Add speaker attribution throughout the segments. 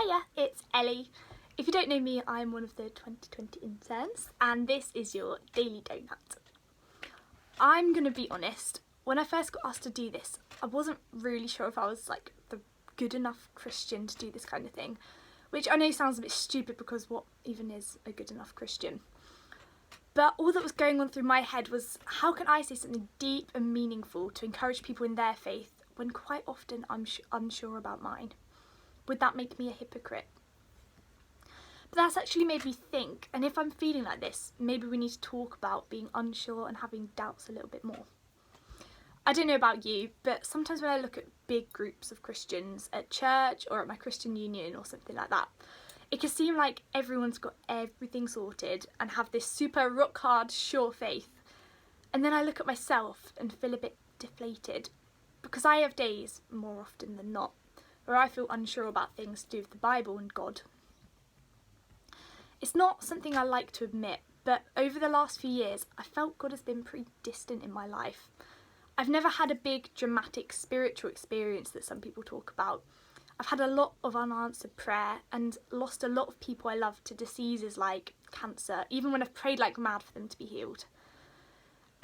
Speaker 1: Hiya, it's Ellie. If you don't know me, I'm one of the 2020 interns and this is your Daily Doughnut. I'm going to be honest, when I first got asked to do this, I wasn't really sure if I was like the good enough Christian to do this kind of thing, which I know sounds a bit stupid because what even is a good enough Christian? But all that was going on through my head was, how can I say something deep and meaningful to encourage people in their faith when quite often I'm unsure about mine? Would that make me a hypocrite? But that's actually made me think, and if I'm feeling like this, maybe we need to talk about being unsure and having doubts a little bit more. I don't know about you, but sometimes when I look at big groups of Christians at church or at my Christian union or something like that, it can seem like everyone's got everything sorted and have this super rock hard, sure faith. And then I look at myself and feel a bit deflated because I have days, more often than not, where I feel unsure about things to do with the Bible and God. It's not something I like to admit, but over the last few years, I felt God has been pretty distant in my life. I've never had a big, dramatic spiritual experience that some people talk about. I've had a lot of unanswered prayer and lost a lot of people I love to diseases like cancer, even when I've prayed like mad for them to be healed.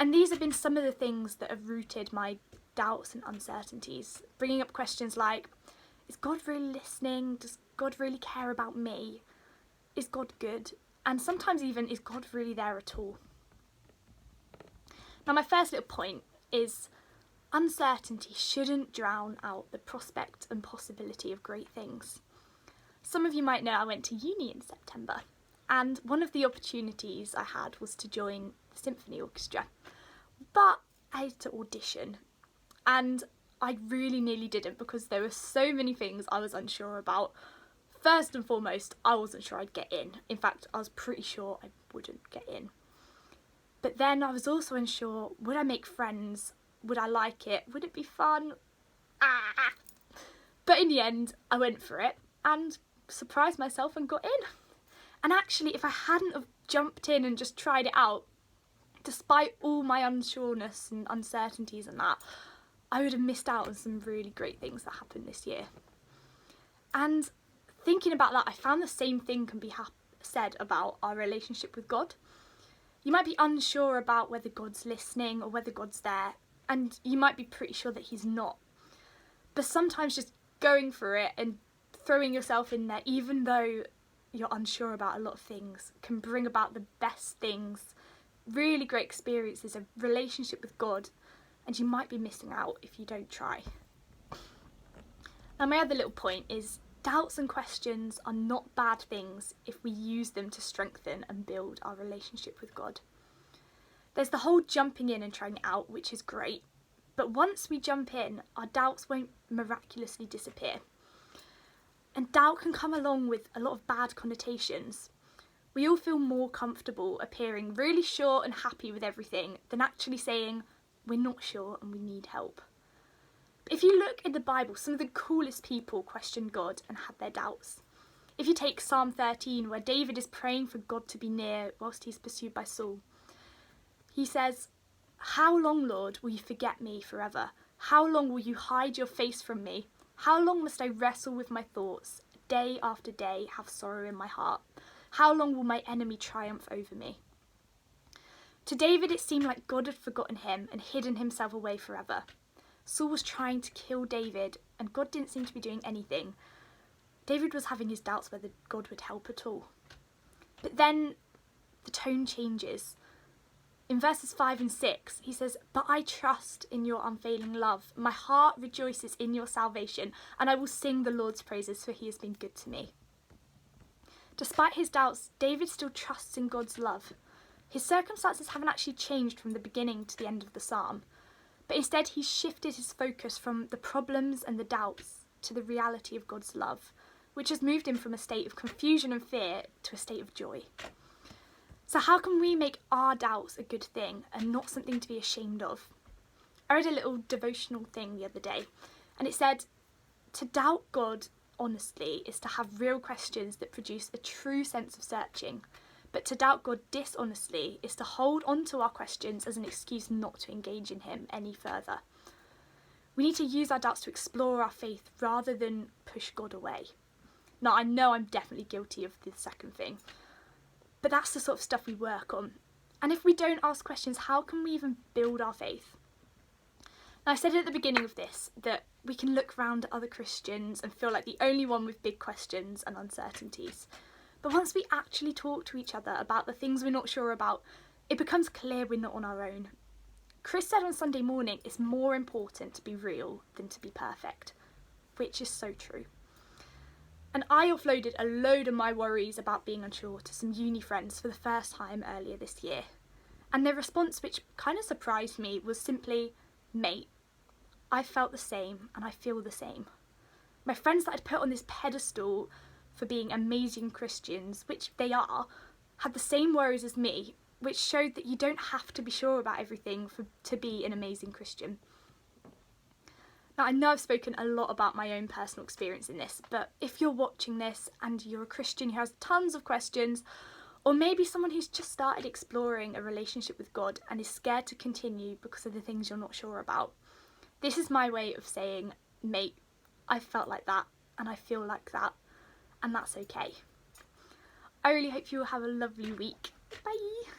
Speaker 1: And these have been some of the things that have rooted my doubts and uncertainties, bringing up questions like, is God really listening? Does God really care about me? Is God good? And sometimes even, is God really there at all? Now my first little point is uncertainty shouldn't drown out the prospect and possibility of great things. Some of you might know I went to uni in September, and one of the opportunities I had was to join the symphony orchestra, but I had to audition, and I really nearly didn't because there were so many things I was unsure about. First and foremost, I wasn't sure I'd get in. In fact, I was pretty sure I wouldn't get in. But then I was also unsure, would I make friends? Would I like it? Would it be fun? But in the end, I went for it and surprised myself and got in. And actually, if I hadn't have jumped in and just tried it out, despite all my unsureness and uncertainties and that, I would have missed out on some really great things that happened this year. And thinking about that, I found the same thing can be said about our relationship with God. You might be unsure about whether God's listening or whether God's there, and you might be pretty sure that he's not. But sometimes just going for it and throwing yourself in there, even though you're unsure about a lot of things, can bring about the best things, really great experiences of relationship with God, and you might be missing out if you don't try. Now my other little point is doubts and questions are not bad things if we use them to strengthen and build our relationship with God. There's the whole jumping in and trying it out, which is great, but once we jump in, our doubts won't miraculously disappear. And doubt can come along with a lot of bad connotations. We all feel more comfortable appearing really sure and happy with everything than actually saying, we're not sure and we need help. If you look in the Bible, some of the coolest people questioned God and had their doubts. If you take Psalm 13, where David is praying for God to be near whilst he's pursued by Saul, he says, "How long, Lord, will you forget me forever? How long will you hide your face from me? How long must I wrestle with my thoughts, day after day have sorrow in my heart? How long will my enemy triumph over me?" To David, it seemed like God had forgotten him and hidden himself away forever. Saul was trying to kill David, and God didn't seem to be doing anything. David was having his doubts whether God would help at all. But then the tone changes. In verses 5 and 6, he says, "But I trust in your unfailing love. My heart rejoices in your salvation, and I will sing the Lord's praises, for he has been good to me." Despite his doubts, David still trusts in God's love. His circumstances haven't actually changed from the beginning to the end of the psalm, but instead he's shifted his focus from the problems and the doubts to the reality of God's love, which has moved him from a state of confusion and fear to a state of joy. So how can we make our doubts a good thing and not something to be ashamed of? I read a little devotional thing the other day, and it said, to doubt God honestly is to have real questions that produce a true sense of searching, but to doubt God dishonestly is to hold on to our questions as an excuse not to engage in him any further. We need to use our doubts to explore our faith rather than push God away. Now, I know I'm definitely guilty of the second thing, but that's the sort of stuff we work on. And if we don't ask questions, how can we even build our faith? Now, I said at the beginning of this that we can look around at other Christians and feel like the only one with big questions and uncertainties. But once we actually talk to each other about the things we're not sure about, it becomes clear we're not on our own. Chris said on Sunday morning, it's more important to be real than to be perfect, which is so true. And I offloaded a load of my worries about being unsure to some uni friends for the first time earlier this year. And their response, which kind of surprised me, was simply, mate, I felt the same and I feel the same. My friends that I'd put on this pedestal for being amazing Christians, which they are, had the same worries as me, which showed that you don't have to be sure about everything to be an amazing Christian. Now, I know I've spoken a lot about my own personal experience in this, but if you're watching this and you're a Christian who has tons of questions, or maybe someone who's just started exploring a relationship with God and is scared to continue because of the things you're not sure about, this is my way of saying, mate, I felt like that and I feel like that, and that's okay. I really hope you will have a lovely week. Bye!